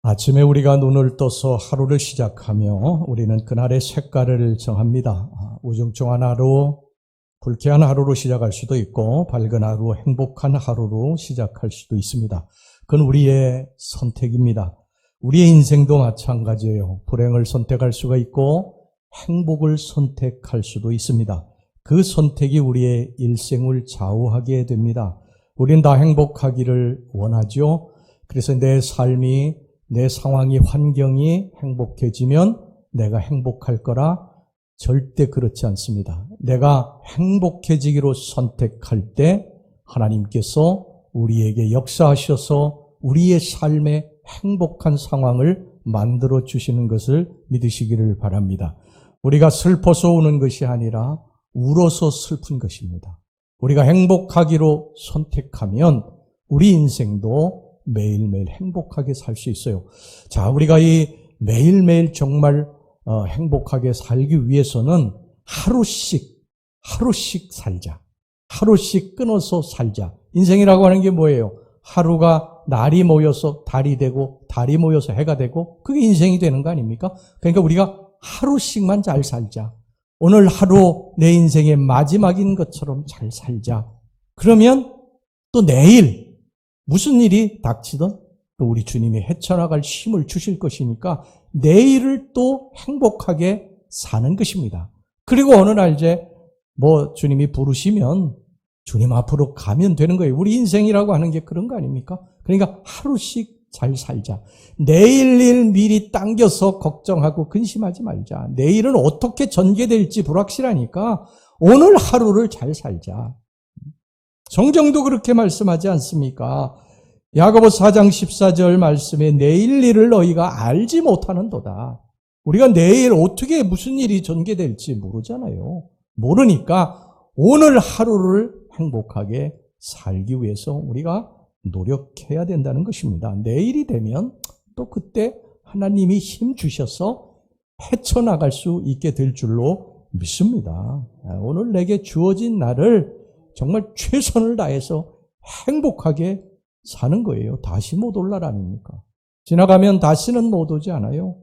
아침에 우리가 눈을 떠서 하루를 시작하며 우리는 그날의 색깔을 정합니다. 우중충한 하루, 불쾌한 하루로 시작할 수도 있고 밝은 하루, 행복한 하루로 시작할 수도 있습니다. 그건 우리의 선택입니다. 우리의 인생도 마찬가지예요. 불행을 선택할 수가 있고 행복을 선택할 수도 있습니다. 그 선택이 우리의 일생을 좌우하게 됩니다. 우린 다 행복하기를 원하죠. 그래서 내 삶이, 내 상황이, 환경이 행복해지면 내가 행복할 거라 절대 그렇지 않습니다. 내가 행복해지기로 선택할 때 하나님께서 우리에게 역사하셔서 우리의 삶에 행복한 상황을 만들어 주시는 것을 믿으시기를 바랍니다. 우리가 슬퍼서 우는 것이 아니라 울어서 슬픈 것입니다. 우리가 행복하기로 선택하면 우리 인생도 매일매일 행복하게 살 수 있어요. 자, 우리가 이 매일매일 정말 행복하게 살기 위해서는 하루씩 살자. 하루씩 끊어서 살자. 인생이라고 하는 게 뭐예요? 하루가 날이 모여서 달이 되고 달이 모여서 해가 되고 그게 인생이 되는 거 아닙니까? 그러니까 우리가 하루씩만 잘 살자. 오늘 하루 내 인생의 마지막인 것처럼 잘 살자. 그러면 또 내일 무슨 일이 닥치든 또 우리 주님이 헤쳐나갈 힘을 주실 것이니까 내일을 또 행복하게 사는 것입니다. 그리고 어느 날 이제 주님이 부르시면 주님 앞으로 가면 되는 거예요. 우리 인생이라고 하는 게 그런 거 아닙니까? 그러니까 하루씩 잘 살자. 내일 일 미리 당겨서 걱정하고 근심하지 말자. 내일은 어떻게 전개될지 불확실하니까 오늘 하루를 잘 살자. 성경도 그렇게 말씀하지 않습니까? 야고보 4장 14절 말씀에 내일 일을 너희가 알지 못하는도다. 우리가 내일 어떻게 무슨 일이 전개될지 모르잖아요. 모르니까 오늘 하루를 행복하게 살기 위해서 우리가 노력해야 된다는 것입니다. 내일이 되면 또 그때 하나님이 힘 주셔서 헤쳐나갈 수 있게 될 줄로 믿습니다. 오늘 내게 주어진 날을 정말 최선을 다해서 행복하게 사는 거예요. 다시 못 올 날 아닙니까? 지나가면 다시는 못 오지 않아요?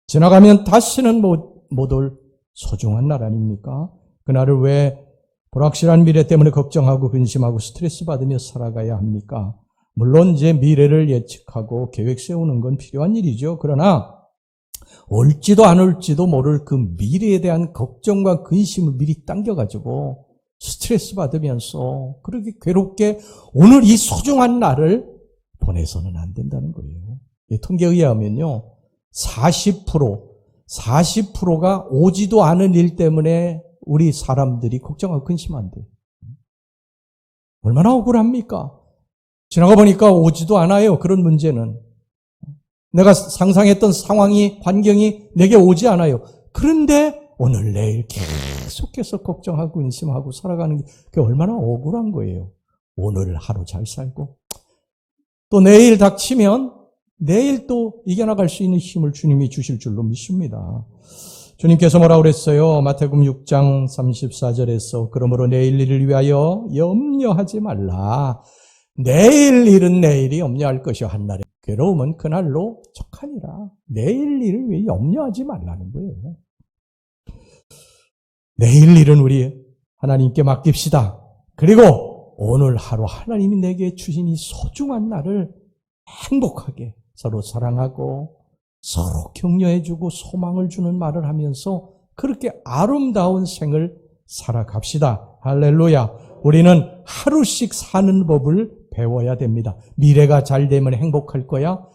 지나가면 다시는 못 올 소중한 날 아닙니까? 그날을 왜 불확실한 미래 때문에 걱정하고 근심하고 스트레스 받으며 살아가야 합니까? 물론 이제 미래를 예측하고 계획 세우는 건 필요한 일이죠. 그러나 올지도 안 올지도 모를 그 미래에 대한 걱정과 근심을 미리 당겨가지고 스트레스 받으면서 그렇게 괴롭게 오늘 이 소중한 날을 보내서는 안 된다는 거예요. 통계에 의하면요, 40%가 오지도 않은 일 때문에 우리 사람들이 걱정하고 근심한대. 얼마나 억울합니까? 지나가 보니까 오지도 않아요. 그런 문제는. 내가 상상했던 상황이, 환경이 내게 오지 않아요. 그런데 오늘 내일 계속해서 걱정하고 근심하고 살아가는 게 그게 얼마나 억울한 거예요. 오늘 하루 잘 살고 또 내일 닥치면 내일 또 이겨나갈 수 있는 힘을 주님이 주실 줄로 믿습니다. 주님께서 뭐라고 그랬어요? 마태복음 6장 34절에서 그러므로 내일 일을 위하여 염려하지 말라. 내일 일은 내일이 염려할 것이요 한날에 괴로움은 그날로 척하니라. 내일 일을 위해 염려하지 말라는 거예요. 내일 일은 우리 하나님께 맡깁시다. 그리고 오늘 하루 하나님이 내게 주신 이 소중한 날을 행복하게 서로 사랑하고 서로 격려해주고 소망을 주는 말을 하면서 그렇게 아름다운 생을 살아갑시다. 할렐루야. 우리는 하루씩 사는 법을 배워야 됩니다. 미래가 잘 되면 행복할 거야?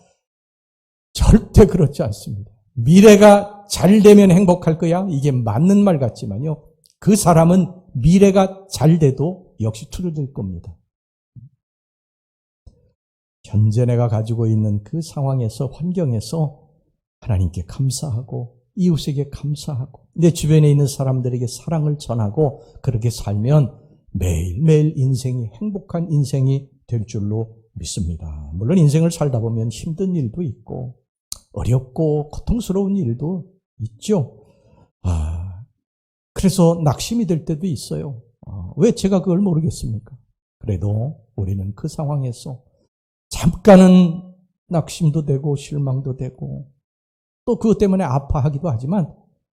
절대 그렇지 않습니다. 미래가 잘 되면 행복할 거야? 이게 맞는 말 같지만요. 그 사람은 미래가 잘 돼도 역시 투르될 겁니다. 현재 내가 가지고 있는 그 상황에서, 환경에서 하나님께 감사하고 이웃에게 감사하고 내 주변에 있는 사람들에게 사랑을 전하고 그렇게 살면 매일매일 인생이 행복한 인생이 될 줄로 믿습니다. 물론 인생을 살다 보면 힘든 일도 있고 어렵고 고통스러운 일도 있죠. 그래서 낙심이 될 때도 있어요. 왜 제가 그걸 모르겠습니까? 그래도 우리는 그 상황에서 잠깐은 낙심도 되고 실망도 되고 또 그것 때문에 아파하기도 하지만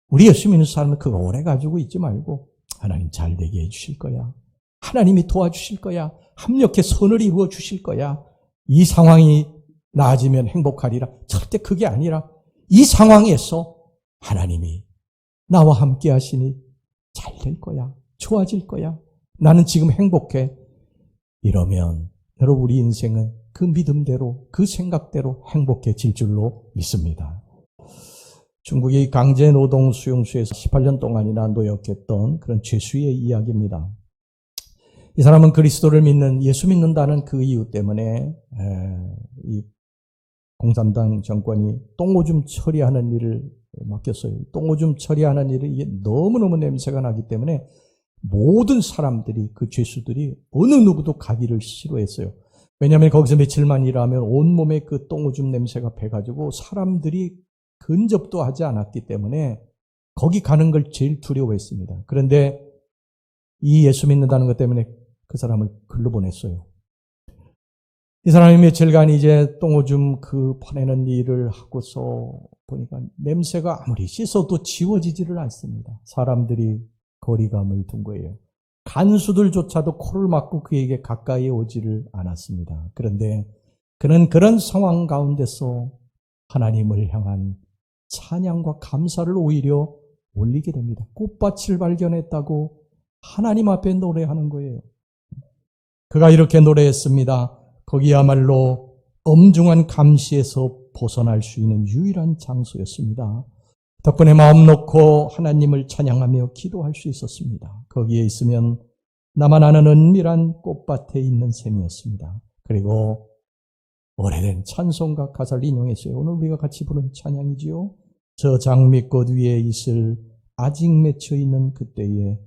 우리 예수 믿는 사람은 그거 오래 가지고 있지 말고 하나님 잘 되게 해주실 거야. 하나님이 도와주실 거야. 합력해 선을 이루어 주실 거야. 이 상황이 나아지면 행복하리라. 절대 그게 아니라 이 상황에서 하나님이 나와 함께 하시니 잘 될 거야. 좋아질 거야. 나는 지금 행복해. 이러면 여러분 우리 인생은 그 믿음대로 그 생각대로 행복해질 줄로 믿습니다. 중국의 강제노동 수용소에서 18년 동안이나 노역했던 그런 죄수의 이야기입니다. 이 사람은 그리스도를 믿는 예수 믿는다는 그 이유 때문에 이 공산당 정권이 똥오줌 처리하는 일을 맡겼어요. 똥오줌 처리하는 일이 이게 너무너무 냄새가 나기 때문에 모든 사람들이 그 죄수들이 어느 누구도 가기를 싫어했어요. 왜냐하면 거기서 며칠만 일하면 온몸에 그 똥오줌 냄새가 배가지고 사람들이 근접도 하지 않았기 때문에 거기 가는 걸 제일 두려워했습니다. 그런데 이 예수 믿는다는 것 때문에 그 사람을 글로 보냈어요. 이 사람이 며칠간 이제 똥오줌 그 퍼내는 일을 하고서 보니까 냄새가 아무리 씻어도 지워지지를 않습니다. 사람들이 거리감을 둔 거예요. 간수들조차도 코를 막고 그에게 가까이 오지를 않았습니다. 그런데 그는 그런 상황 가운데서 하나님을 향한 찬양과 감사를 오히려 올리게 됩니다. 꽃밭을 발견했다고 하나님 앞에 노래하는 거예요. 그가 이렇게 노래했습니다. 거기야말로 엄중한 감시에서 벗어날 수 있는 유일한 장소였습니다. 덕분에 마음 놓고 하나님을 찬양하며 기도할 수 있었습니다. 거기에 있으면 나만 아는 은밀한 꽃밭에 있는 셈이었습니다. 그리고 오래된 찬송가 가사를 인용했어요. 오늘 우리가 같이 부른 찬양이지요. 저 장미꽃 위에 있을 아직 맺혀있는 그때에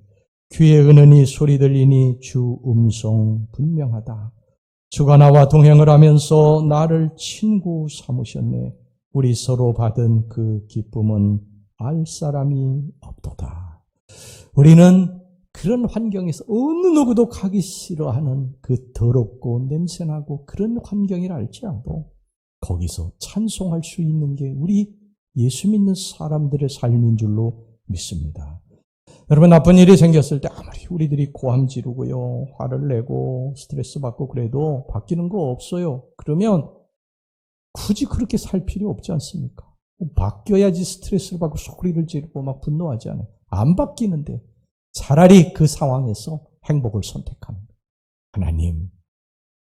귀에 은은히 소리 들리니 주 음성 분명하다. 주가 나와 동행을 하면서 나를 친구 삼으셨네. 우리 서로 받은 그 기쁨은 알 사람이 없도다. 우리는 그런 환경에서 어느 누구도 가기 싫어하는 그 더럽고 냄새나고 그런 환경이라 할지라도 거기서 찬송할 수 있는 게 우리 예수 믿는 사람들의 삶인 줄로 믿습니다. 여러분 나쁜 일이 생겼을 때 아무리 우리들이 고함 지르고요, 화를 내고 스트레스 받고 그래도 바뀌는 거 없어요. 그러면 굳이 그렇게 살 필요 없지 않습니까? 바뀌어야지 스트레스를 받고 소리를 지르고 막 분노하지 않아요. 안 바뀌는데 차라리 그 상황에서 행복을 선택하는 거예요. 하나님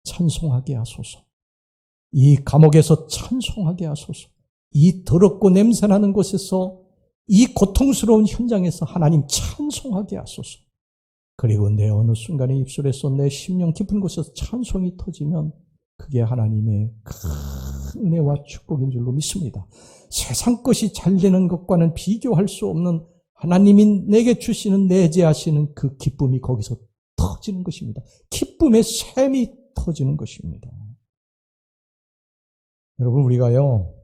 찬송하게 하소서. 이 감옥에서 찬송하게 하소서. 이 더럽고 냄새나는 곳에서 이 고통스러운 현장에서 하나님 찬송하게 하소서. 그리고 내 어느 순간에 입술에서 내 심령 깊은 곳에서 찬송이 터지면 그게 하나님의 큰 은혜와 축복인 줄로 믿습니다. 세상 것이 잘 되는 것과는 비교할 수 없는 하나님이 내게 주시는 내재하시는 그 기쁨이 거기서 터지는 것입니다. 기쁨의 샘이 터지는 것입니다. 여러분 우리가요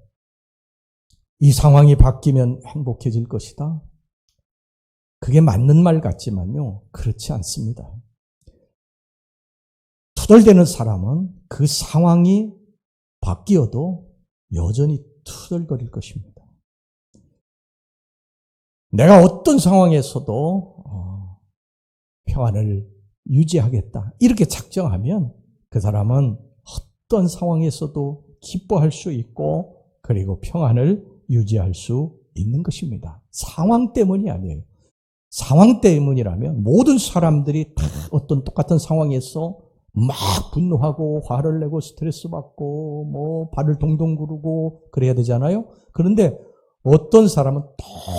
이 상황이 바뀌면 행복해질 것이다. 그게 맞는 말 같지만요 그렇지 않습니다. 투덜대는 사람은 그 상황이 바뀌어도 여전히 투덜거릴 것입니다. 내가 어떤 상황에서도 평안을 유지하겠다 이렇게 작정하면 그 사람은 어떤 상황에서도 기뻐할 수 있고 그리고 평안을 유지할 수 있는 것입니다. 상황 때문이 아니에요. 상황 때문이라면 모든 사람들이 다 어떤 똑같은 상황에서 막 분노하고 화를 내고 스트레스 받고 뭐 발을 동동 구르고 그래야 되잖아요. 그런데 어떤 사람은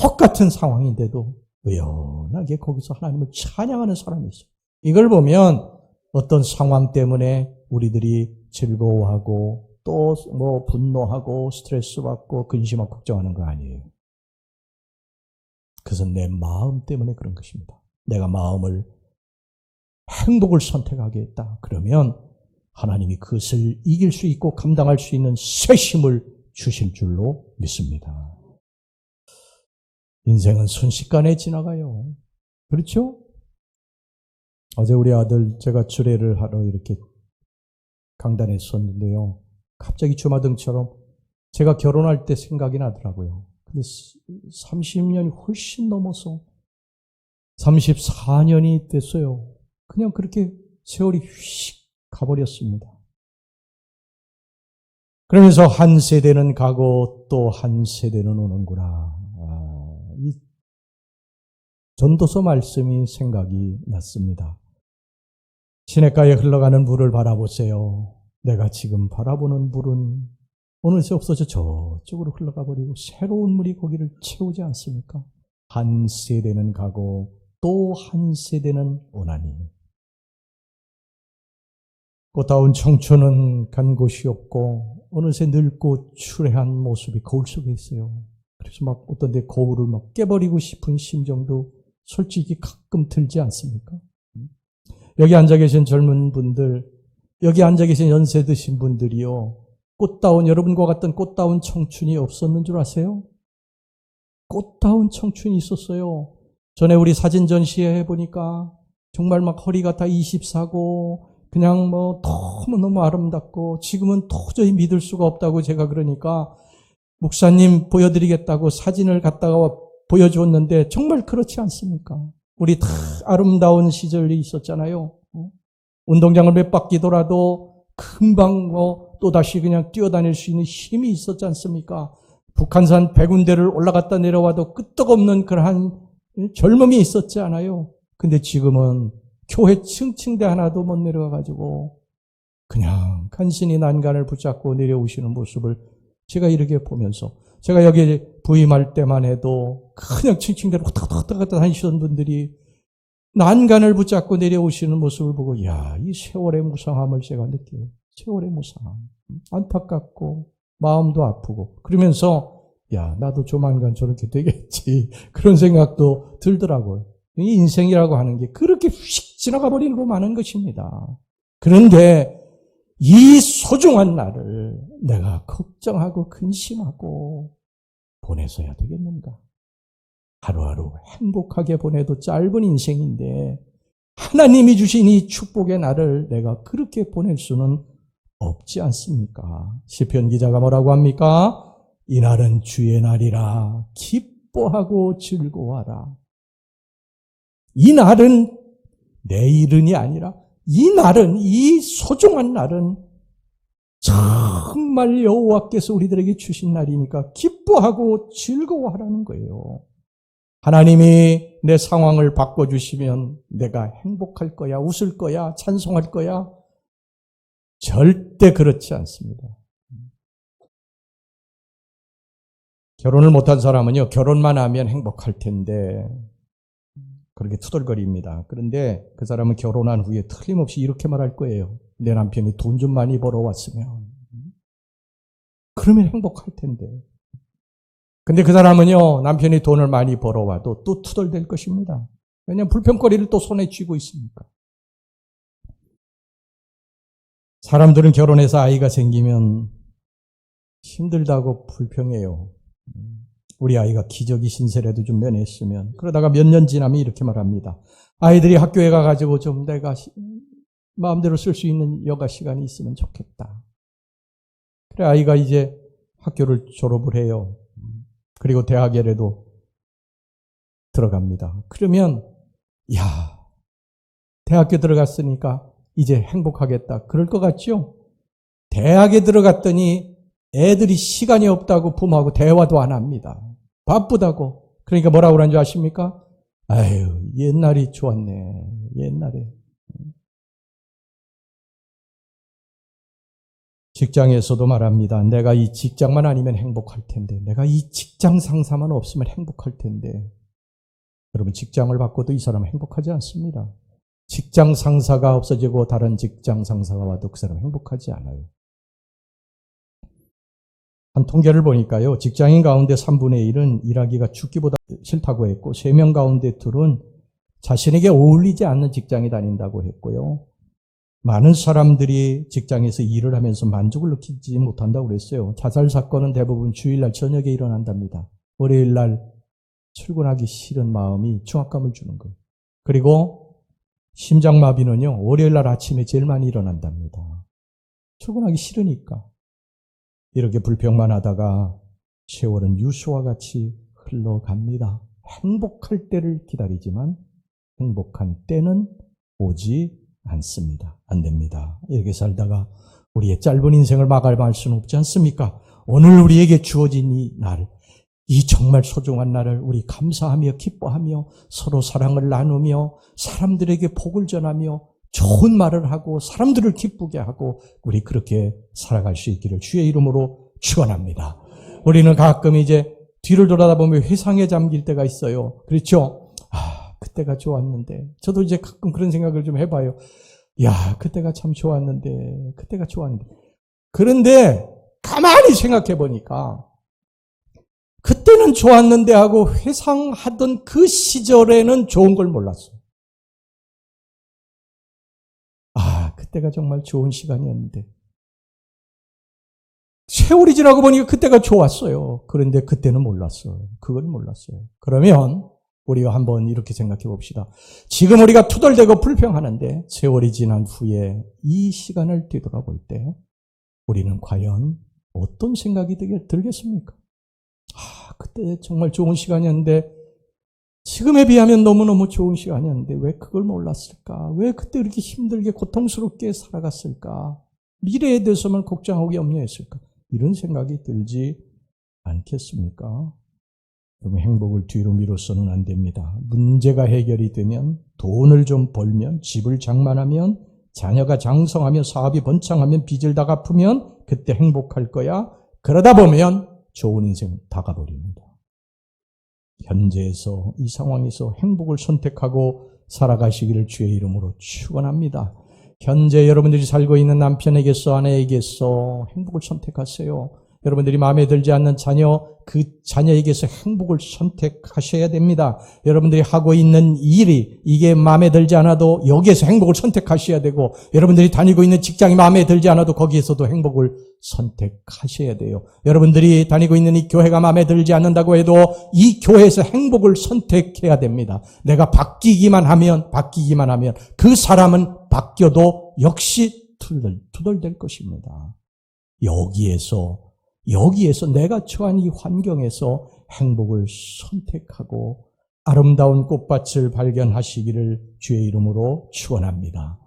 똑같은 상황인데도 의연하게 거기서 하나님을 찬양하는 사람이 있어요. 이걸 보면 어떤 상황 때문에 우리들이 즐거워하고 또 뭐 분노하고 스트레스 받고 근심하고 걱정하는 거 아니에요. 그것은 내 마음 때문에 그런 것입니다. 내가 마음을 행복을 선택하겠다. 그러면 하나님이 그것을 이길 수 있고 감당할 수 있는 쇄심을 주실 줄로 믿습니다. 인생은 순식간에 지나가요. 그렇죠? 어제 우리 아들 제가 주례를 하러 이렇게 강단에 섰는데요. 갑자기 주마등처럼 제가 결혼할 때 생각이 나더라고요. 근데 30년이 훨씬 넘어서 34년이 됐어요. 그냥 그렇게 세월이 휙 가버렸습니다. 그러면서 한 세대는 가고 또 한 세대는 오는구나. 이 전도서 말씀이 생각이 났습니다. 시냇가에 흘러가는 물을 바라보세요. 내가 지금 바라보는 물은 어느새 없어져 저쪽으로 흘러가 버리고 새로운 물이 거기를 채우지 않습니까? 한 세대는 가고 또 한 세대는 오나니 꽃다운 청춘은 간 곳이 없고 어느새 늙고 추레한 모습이 거울 속에 있어요. 그래서 막 어떤 데 거울을 막 깨버리고 싶은 심정도 솔직히 가끔 들지 않습니까? 여기 앉아 계신 젊은 분들, 여기 앉아 계신 연세 드신 분들이요. 꽃다운, 여러분과 같은 꽃다운 청춘이 없었는 줄 아세요? 꽃다운 청춘이 있었어요. 전에 우리 사진 전시회 해보니까 정말 막 허리가 다 24고 그냥 뭐 너무너무 아름답고 지금은 도저히 믿을 수가 없다고 제가 그러니까 목사님 보여드리겠다고 사진을 갖다가 보여주었는데 정말 그렇지 않습니까? 우리 다 아름다운 시절이 있었잖아요. 운동장을 몇 바퀴 돌아도 금방 또다시 그냥 뛰어다닐 수 있는 힘이 있었지 않습니까? 북한산 100군데를 올라갔다 내려와도 끄떡없는 그러한 젊음이 있었지 않아요? 근데 지금은 교회 층층대 하나도 못 내려가가지고 그냥 간신히 난간을 붙잡고 내려오시는 모습을 제가 이렇게 보면서 제가 여기 부임할 때만 해도 그냥 층층대로 왔다 갔다 다니시던 분들이 난간을 붙잡고 내려오시는 모습을 보고 야, 이 세월의 무상함을 제가 느껴요. 세월의 무상함. 안타깝고 마음도 아프고 그러면서 야, 나도 조만간 저렇게 되겠지. 그런 생각도 들더라고요. 이 인생이라고 하는 게 그렇게 휙 지나가 버리고 마는 것입니다. 그런데 이 소중한 날을 내가 걱정하고 근심하고 보내서야 되겠는가? 하루하루 행복하게 보내도 짧은 인생인데 하나님이 주신 이 축복의 날을 내가 그렇게 보낼 수는 없지 않습니까? 시편 기자가 뭐라고 합니까? 이 날은 주의 날이라 기뻐하고 즐거워하라. 이 날은 내일은이 아니라 이 날은, 이 소중한 날은 정말 여호와께서 우리들에게 주신 날이니까 기뻐하고 즐거워하라는 거예요. 하나님이 내 상황을 바꿔주시면 내가 행복할 거야, 웃을 거야, 찬송할 거야? 절대 그렇지 않습니다. 결혼을 못한 사람은요, 결혼만 하면 행복할 텐데 그렇게 투덜거립니다. 그런데 그 사람은 결혼한 후에 틀림없이 이렇게 말할 거예요. 내 남편이 돈 좀 많이 벌어왔으면 그러면 행복할 텐데. 근데 그 사람은요, 남편이 돈을 많이 벌어와도 또 투덜댈 것입니다. 왜냐하면 불평거리를 또 손에 쥐고 있으니까. 사람들은 결혼해서 아이가 생기면 힘들다고 불평해요. 우리 아이가 기저귀 신세라도 좀 면했으면. 그러다가 몇 년 지나면 이렇게 말합니다. 아이들이 학교에 가가지고 좀 내가 마음대로 쓸 수 있는 여가 시간이 있으면 좋겠다. 그래, 아이가 이제 학교를 졸업을 해요. 그리고 대학에라도 들어갑니다. 그러면 야, 대학교 들어갔으니까 이제 행복하겠다. 그럴 것 같죠? 대학에 들어갔더니 애들이 시간이 없다고 부모하고 대화도 안 합니다. 바쁘다고. 그러니까 뭐라고 그러는 줄 아십니까? 아유, 옛날이 좋았네. 옛날에. 직장에서도 말합니다. 내가 이 직장만 아니면 행복할 텐데, 내가 이 직장 상사만 없으면 행복할 텐데. 여러분, 직장을 바꿔도 이 사람은 행복하지 않습니다. 직장 상사가 없어지고 다른 직장 상사가 와도 그 사람은 행복하지 않아요. 한 통계를 보니까요, 직장인 가운데 3분의 1은 일하기가 죽기보다 싫다고 했고, 3명 가운데 2은 자신에게 어울리지 않는 직장에 다닌다고 했고요. 많은 사람들이 직장에서 일을 하면서 만족을 느끼지 못한다고 그랬어요. 자살 사건은 대부분 주일날 저녁에 일어난답니다. 월요일날 출근하기 싫은 마음이 중압감을 주는 거예요. 그리고 심장마비는요, 월요일날 아침에 제일 많이 일어난답니다. 출근하기 싫으니까. 이렇게 불평만 하다가 세월은 유수와 같이 흘러갑니다. 행복할 때를 기다리지만 행복한 때는 오지 않습니다. 안 됩니다. 이렇게 살다가 우리의 짧은 인생을 마감할 수는 없지 않습니까? 오늘 우리에게 주어진 이 날, 이 정말 소중한 날을 우리 감사하며 기뻐하며 서로 사랑을 나누며 사람들에게 복을 전하며 좋은 말을 하고 사람들을 기쁘게 하고 우리 그렇게 살아갈 수 있기를 주의 이름으로 축원합니다. 우리는 가끔 이제 뒤를 돌아다보면 회상에 잠길 때가 있어요. 그렇죠? 그때가 좋았는데. 저도 이제 가끔 그런 생각을 좀 해봐요. 야, 그때가 참 좋았는데, 그때가 좋았는데. 그런데 가만히 생각해 보니까 그때는 좋았는데 하고 회상하던 그 시절에는 좋은 걸 몰랐어요. 그때가 정말 좋은 시간이었는데. 세월이 지나고 보니까 그때가 좋았어요. 그런데 그때는 몰랐어요. 그걸 몰랐어요. 그러면 우리가 한번 이렇게 생각해 봅시다. 지금 우리가 투덜대고 불평하는데 세월이 지난 후에 이 시간을 뒤돌아볼 때 우리는 과연 어떤 생각이 들겠습니까? 그때 정말 좋은 시간이었는데 지금에 비하면 너무너무 좋은 시간이었는데 왜 그걸 몰랐을까? 왜 그때 그렇게 힘들게 고통스럽게 살아갔을까? 미래에 대해서만 걱정하고 염려했을까? 이런 생각이 들지 않겠습니까? 그러면 행복을 뒤로 미뤄서는 안 됩니다. 문제가 해결이 되면 돈을 좀 벌면 집을 장만하면 자녀가 장성하면 사업이 번창하면 빚을 다 갚으면 그때 행복할 거야. 그러다 보면 좋은 인생 다 가버립니다. 현재에서 이 상황에서 행복을 선택하고 살아가시기를 주의 이름으로 축원합니다. 현재 여러분들이 살고 있는 남편에게서 아내에게서 행복을 선택하세요. 여러분들이 마음에 들지 않는 자녀, 그 자녀에게서 행복을 선택하셔야 됩니다. 여러분들이 하고 있는 일이 이게 마음에 들지 않아도 여기에서 행복을 선택하셔야 되고 여러분들이 다니고 있는 직장이 마음에 들지 않아도 거기에서도 행복을 선택하셔야 돼요. 여러분들이 다니고 있는 이 교회가 마음에 들지 않는다고 해도 이 교회에서 행복을 선택해야 됩니다. 내가 바뀌기만 하면 그 사람은 바뀌어도 역시 투덜될 것입니다. 여기에서 내가 처한 이 환경에서 행복을 선택하고 아름다운 꽃밭을 발견하시기를 주의 이름으로 축원합니다.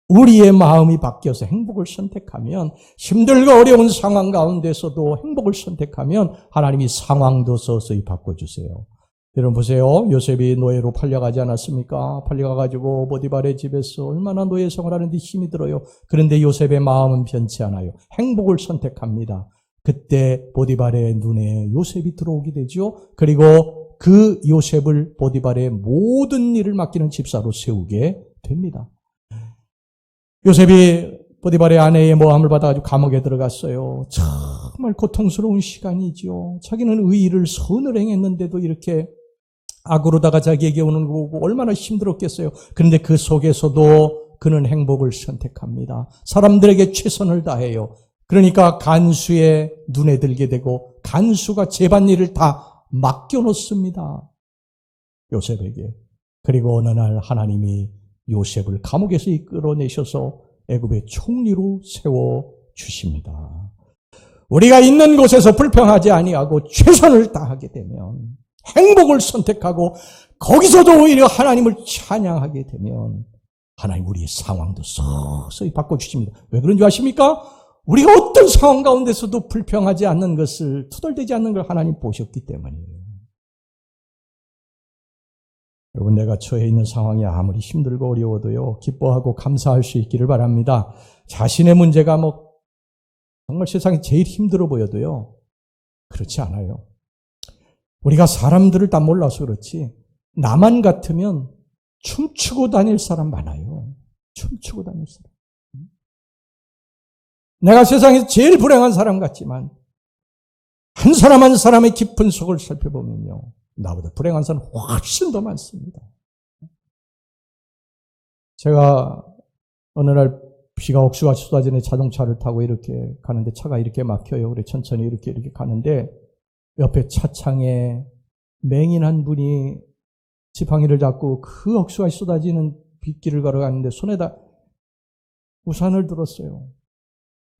우리의 마음이 바뀌어서 행복을 선택하면 힘들고 어려운 상황 가운데서도 행복을 선택하면 하나님이 상황도 서서히 바꿔주세요. 여러분 보세요. 요셉이 노예로 팔려가지 않았습니까? 팔려가가지고 보디발의 집에서 얼마나 노예 생활하는데 힘이 들어요. 그런데 요셉의 마음은 변치 않아요. 행복을 선택합니다. 그때 보디발의 눈에 요셉이 들어오게 되죠. 그리고 그 요셉을 보디발의 모든 일을 맡기는 집사로 세우게 됩니다. 요셉이 보디발의 아내의 모함을 받아가지고 감옥에 들어갔어요. 정말 고통스러운 시간이죠. 자기는 의의를 선을 행했는데도 이렇게 악으로다가 자기에게 오는 거고 얼마나 힘들었겠어요. 그런데 그 속에서도 그는 행복을 선택합니다. 사람들에게 최선을 다해요. 그러니까 간수의 눈에 들게 되고 간수가 재반일을 다 맡겨놓습니다. 요셉에게. 그리고 어느 날 하나님이 요셉을 감옥에서 이끌어내셔서 애굽의 총리로 세워주십니다. 우리가 있는 곳에서 불평하지 아니하고 최선을 다하게 되면 행복을 선택하고 거기서도 오히려 하나님을 찬양하게 되면 하나님 우리의 상황도 서서히 바꿔주십니다. 왜 그런 줄 아십니까? 우리가 어떤 상황 가운데서도 불평하지 않는 것을, 투덜대지 않는 걸 하나님 보셨기 때문이에요. 여러분, 내가 처해 있는 상황이 아무리 힘들고 어려워도요, 기뻐하고 감사할 수 있기를 바랍니다. 자신의 문제가 정말 세상에 제일 힘들어 보여도요, 그렇지 않아요. 우리가 사람들을 다 몰라서 그렇지, 나만 같으면 춤추고 다닐 사람 많아요. 춤추고 다닐 사람. 내가 세상에서 제일 불행한 사람 같지만 한 사람 한 사람의 깊은 속을 살펴보면요, 나보다 불행한 사람 훨씬 더 많습니다. 제가 어느 날 비가 억수가 쏟아지는 자동차를 타고 이렇게 가는데 차가 이렇게 막혀요. 그래 천천히 이렇게 가는데 옆에 차창에 맹인한 분이 지팡이를 잡고 그 억수가 쏟아지는 빗길을 걸어가는데 손에다 우산을 들었어요.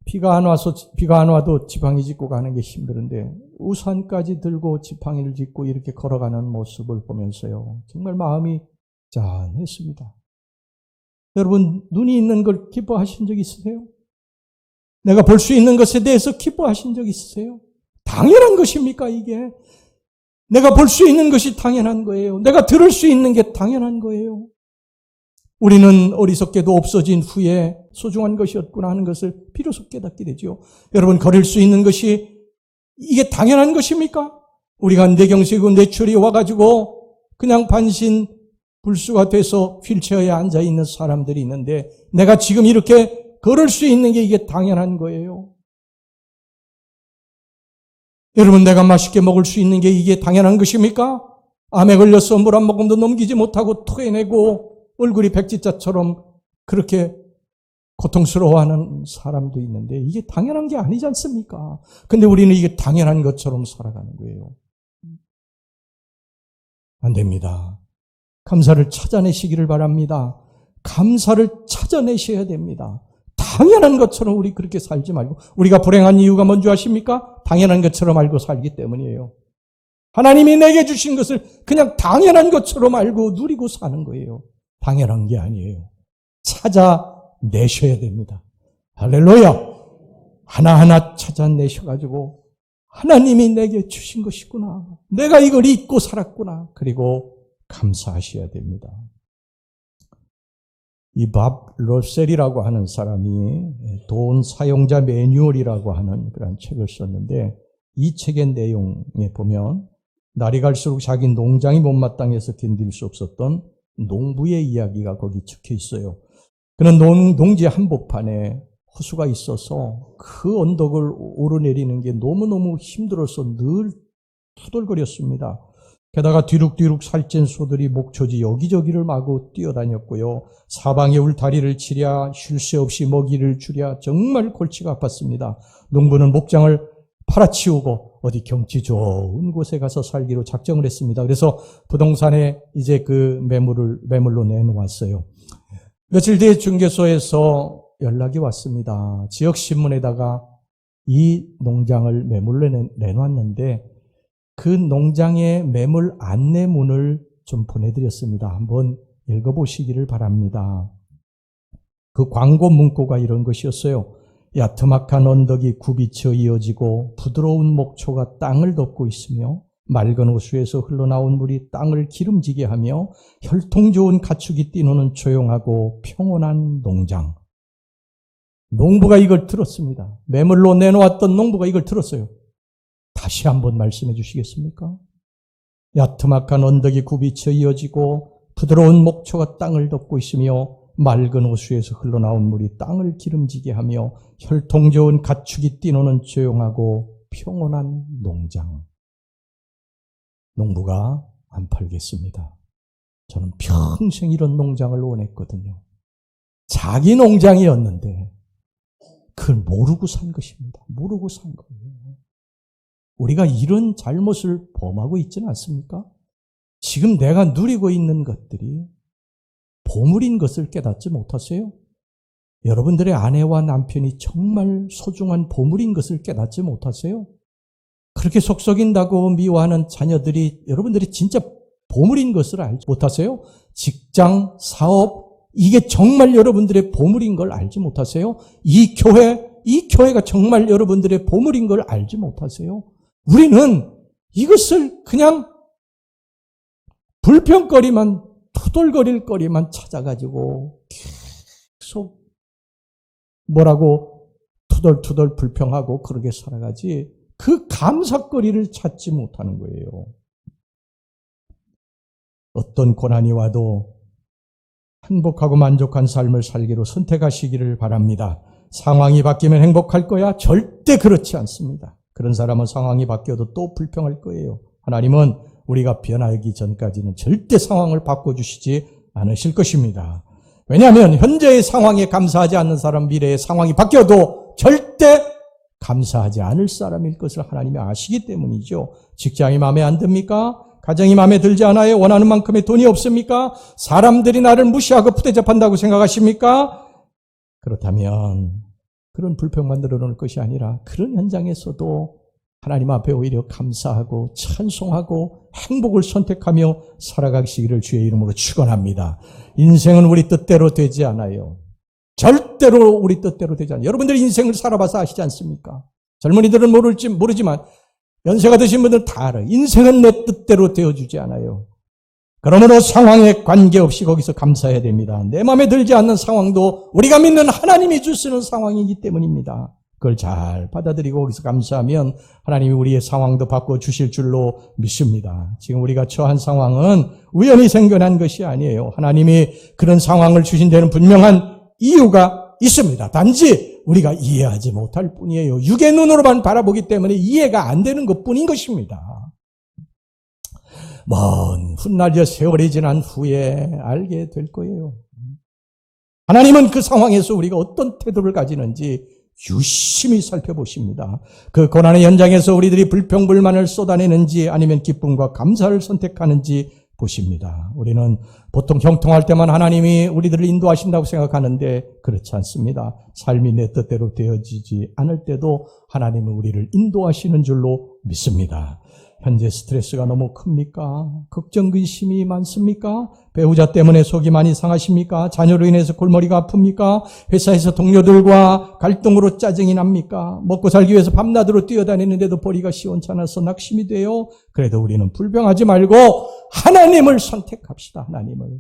비가 안 와도 지팡이 짚고 가는 게 힘드는데 우산까지 들고 지팡이를 짚고 이렇게 걸어가는 모습을 보면서요. 정말 마음이 짠했습니다. 여러분, 눈이 있는 걸 기뻐하신 적 있으세요? 내가 볼 수 있는 것에 대해서 기뻐하신 적 있으세요? 당연한 것입니까, 이게? 내가 볼 수 있는 것이 당연한 거예요. 내가 들을 수 있는 게 당연한 거예요. 우리는 어리석게도 없어진 후에 소중한 것이었구나 하는 것을 비로소 깨닫게 되죠. 여러분, 걸을 수 있는 것이 이게 당연한 것입니까? 우리가 뇌경색이고 뇌출이 와가지고 그냥 반신불수가 돼서 휠체어에 앉아있는 사람들이 있는데 내가 지금 이렇게 걸을 수 있는 게 이게 당연한 거예요. 여러분, 내가 맛있게 먹을 수 있는 게 이게 당연한 것입니까? 암에 걸려서 물 한 모금도 넘기지 못하고 토해내고 얼굴이 백지자처럼 그렇게 고통스러워하는 사람도 있는데 이게 당연한 게 아니지 않습니까? 근데 우리는 이게 당연한 것처럼 살아가는 거예요. 안 됩니다. 감사를 찾아내시기를 바랍니다. 감사를 찾아내셔야 됩니다. 당연한 것처럼 우리 그렇게 살지 말고, 우리가 불행한 이유가 뭔지 아십니까? 당연한 것처럼 알고 살기 때문이에요. 하나님이 내게 주신 것을 그냥 당연한 것처럼 알고 누리고 사는 거예요. 당연한 게 아니에요. 찾아내셔야 됩니다. 할렐루야! 하나하나 찾아내셔가지고 하나님이 내게 주신 것이구나. 내가 이걸 잊고 살았구나. 그리고 감사하셔야 됩니다. 이 밥 러셀이라고 하는 사람이 돈 사용자 매뉴얼이라고 하는 그런 책을 썼는데 이 책의 내용에 보면 날이 갈수록 자기 농장이 못마땅해서 견딜 수 없었던 농부의 이야기가 거기 적혀 있어요. 그는 농지 한복판에 호수가 있어서 그 언덕을 오르내리는 게 너무너무 힘들어서 늘 투덜거렸습니다. 게다가 뒤룩뒤룩 살찐 소들이 목초지 여기저기를 마구 뛰어다녔고요. 사방에 울타리를 치랴 쉴 새 없이 먹이를 주랴 정말 골치가 아팠습니다. 농부는 목장을 팔아치우고 어디 경치 좋은 곳에 가서 살기로 작정을 했습니다. 그래서 부동산에 이제 그 매물로 내놓았어요. 며칠 뒤에 중개소에서 연락이 왔습니다. 지역신문에다가 이 농장을 매물로 내놨는데 그 농장의 매물 안내문을 좀 보내드렸습니다. 한번 읽어보시기를 바랍니다. 그 광고 문구가 이런 것이었어요. 야트막한 언덕이 굽이쳐 이어지고 부드러운 목초가 땅을 덮고 있으며 맑은 호수에서 흘러나온 물이 땅을 기름지게 하며 혈통 좋은 가축이 뛰노는 조용하고 평온한 농장. 농부가 이걸 들었습니다. 매물로 내놓았던 농부가 이걸 들었어요. 다시 한번 말씀해 주시겠습니까? 야트막한 언덕이 굽이쳐 이어지고 부드러운 목초가 땅을 덮고 있으며 맑은 호수에서 흘러나온 물이 땅을 기름지게 하며 혈통 좋은 가축이 뛰노는 조용하고 평온한 농장. 농부가 안 팔겠습니다. 저는 평생 이런 농장을 원했거든요. 자기 농장이었는데 그걸 모르고 산 것입니다. 모르고 산 거예요. 우리가 이런 잘못을 범하고 있지는 않습니까? 지금 내가 누리고 있는 것들이 보물인 것을 깨닫지 못하세요? 여러분들의 아내와 남편이 정말 소중한 보물인 것을 깨닫지 못하세요? 그렇게 속썩인다고 미워하는 자녀들이 여러분들이 진짜 보물인 것을 알지 못하세요? 직장, 사업, 이게 정말 여러분들의 보물인 걸 알지 못하세요? 이 교회가 정말 여러분들의 보물인 걸 알지 못하세요? 우리는 이것을 그냥 불평거리만, 투덜거릴 거리만 찾아가지고 계속 뭐라고 투덜투덜 불평하고 그러게 살아가지 그 감사거리를 찾지 못하는 거예요. 어떤 고난이 와도 행복하고 만족한 삶을 살기로 선택하시기를 바랍니다. 상황이 바뀌면 행복할 거야? 절대 그렇지 않습니다. 그런 사람은 상황이 바뀌어도 또 불평할 거예요. 하나님은 우리가 변하기 전까지는 절대 상황을 바꿔주시지 않으실 것입니다. 왜냐하면 현재의 상황에 감사하지 않는 사람, 미래의 상황이 바뀌어도 절대 감사하지 않을 사람일 것을 하나님이 아시기 때문이죠. 직장이 마음에 안 듭니까? 가정이 마음에 들지 않아요? 원하는 만큼의 돈이 없습니까? 사람들이 나를 무시하고 푸대접한다고 생각하십니까? 그렇다면 그런 불평만 늘어놓을 것이 아니라 그런 현장에서도 하나님 앞에 오히려 감사하고 찬송하고 행복을 선택하며 살아가시기를 주의 이름으로 축원합니다. 인생은 우리 뜻대로 되지 않아요. 절대로 우리 뜻대로 되지 않아요. 여러분들이 인생을 살아봐서 아시지 않습니까? 젊은이들은 모르지만 연세가 드신 분들은 다 알아요. 인생은 내 뜻대로 되어주지 않아요. 그러므로 상황에 관계없이 거기서 감사해야 됩니다. 내 마음에 들지 않는 상황도 우리가 믿는 하나님이 주시는 상황이기 때문입니다. 그걸 잘 받아들이고 거기서 감사하면 하나님이 우리의 상황도 바꿔주실 줄로 믿습니다. 지금 우리가 처한 상황은 우연히 생겨난 것이 아니에요. 하나님이 그런 상황을 주신 데는 분명한 이유가 있습니다. 단지 우리가 이해하지 못할 뿐이에요. 육의 눈으로만 바라보기 때문에 이해가 안 되는 것뿐인 것입니다. 먼 훗날여 세월이 지난 후에 알게 될 거예요. 하나님은 그 상황에서 우리가 어떤 태도를 가지는지 유심히 살펴보십니다. 그 고난의 현장에서 우리들이 불평불만을 쏟아내는지 아니면 기쁨과 감사를 선택하는지 보십니다. 우리는 보통 형통할 때만 하나님이 우리들을 인도하신다고 생각하는데 그렇지 않습니다. 삶이 내 뜻대로 되어지지 않을 때도 하나님은 우리를 인도하시는 줄로 믿습니다. 현재 스트레스가 너무 큽니까? 걱정, 근심이 많습니까? 배우자 때문에 속이 많이 상하십니까? 자녀로 인해서 골머리가 아픕니까? 회사에서 동료들과 갈등으로 짜증이 납니까? 먹고 살기 위해서 밤낮으로 뛰어다니는데도 벌이가 시원찮아서 낙심이 돼요? 그래도 우리는 불평하지 말고 하나님을 선택합시다. 하나님을.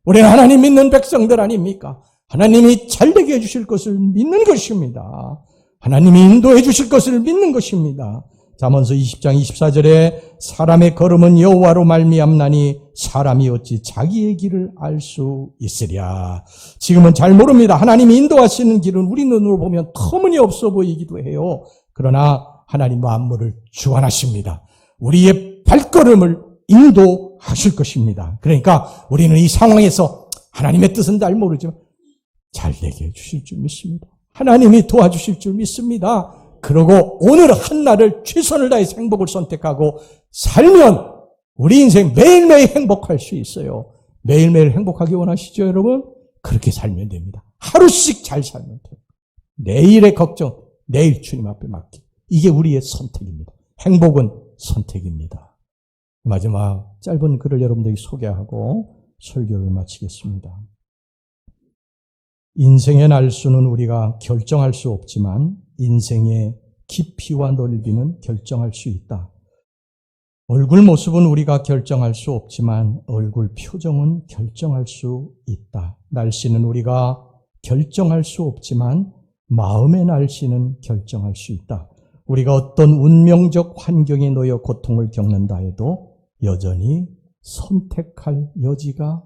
우리는 하나님 믿는 백성들 아닙니까? 하나님이 잘되게 해주실 것을 믿는 것입니다. 하나님이 인도해 주실 것을 믿는 것입니다. 잠언서 20장 24절에 사람의 걸음은 여호와로 말미암나니 사람이 어찌 자기의 길을 알 수 있으랴. 지금은 잘 모릅니다. 하나님이 인도하시는 길은 우리 눈으로 보면 터무니없어 보이기도 해요. 그러나 하나님 만물을 주관하십니다. 우리의 발걸음을 인도하실 것입니다. 그러니까 우리는 이 상황에서 하나님의 뜻은 잘 모르지만 잘 되게 해주실 줄 믿습니다. 하나님이 도와주실 줄 믿습니다. 그러고 오늘 한날을 최선을 다해서 행복을 선택하고 살면 우리 인생 매일매일 행복할 수 있어요. 매일매일 행복하기 원하시죠, 여러분? 그렇게 살면 됩니다. 하루씩 잘 살면 돼요. 내일의 걱정, 내일 주님 앞에 맡기. 이게 우리의 선택입니다. 행복은 선택입니다. 마지막 짧은 글을 여러분들에게 소개하고 설교를 마치겠습니다. 인생의 날수는 우리가 결정할 수 없지만 인생의 깊이와 넓이는 결정할 수 있다. 얼굴 모습은 우리가 결정할 수 없지만 얼굴 표정은 결정할 수 있다. 날씨는 우리가 결정할 수 없지만 마음의 날씨는 결정할 수 있다. 우리가 어떤 운명적 환경에 놓여 고통을 겪는다 해도 여전히 선택할 여지가